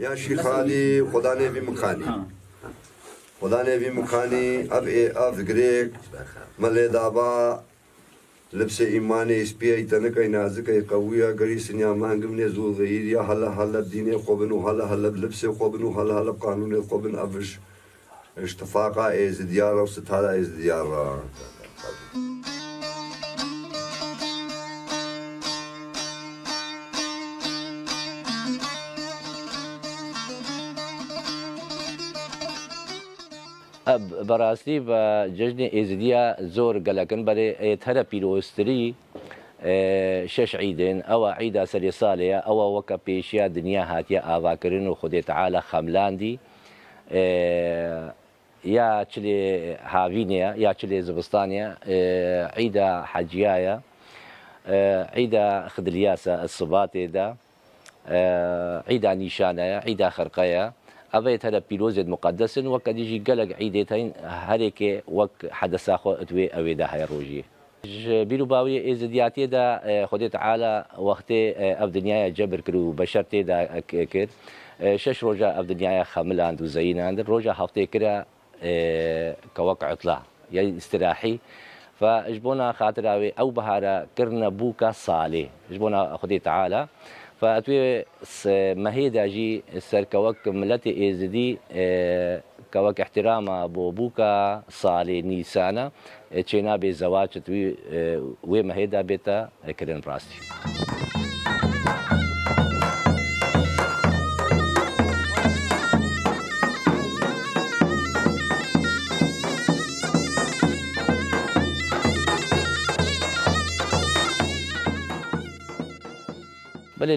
یا شیخالی خدا نبی مکانی خدا نبی مکانی اب گریک ملی دابا لبس ایمانی اسپیای تنکای نازکای قویه گری سنیا مهنگم نزول غیر یا هلا بدینه خوبن و هلا بلبس خوبن و هلا بقانون خوبن ابش اشتفاقا از دیار و ستاره از دیار براستی و جشن ازدیا زور گلکن برای تر پیروستری شش عیدن او عیدا سری سالیه او وکا پیشیا دنیا هاتیا آوا کرن و خود تعالی خملاندی یا چلی هاوینیا یا چلی زبستانیا عیدا حجیایا عيدا خدلياسة الصبات دا عيدا نيشانة عيدا خرقية أبيت هذا بيروز مقدس وقد يجي قلق عيدتين هريك وق حدث خو أتوي أويدا هاي روجي بيرو باوي إزدياتي دا خدي تعالى وقت أبدنيا جبر كرو بشرتي دا كر شش روجا أبدنيا خامل عند وزين عند روجا هفتي كرا كوقع عطلة يعني استراحي فاجبونا خاطر او بهارا كرنا بوكا صالح اجبونا خدي تعالى فاتوي مهيدا جي سر كوك ملتي ازدي كوك احترام بوكا صالح نيسانا تشينا بزواج توي وي مهيدا بيتا كرن براستي بل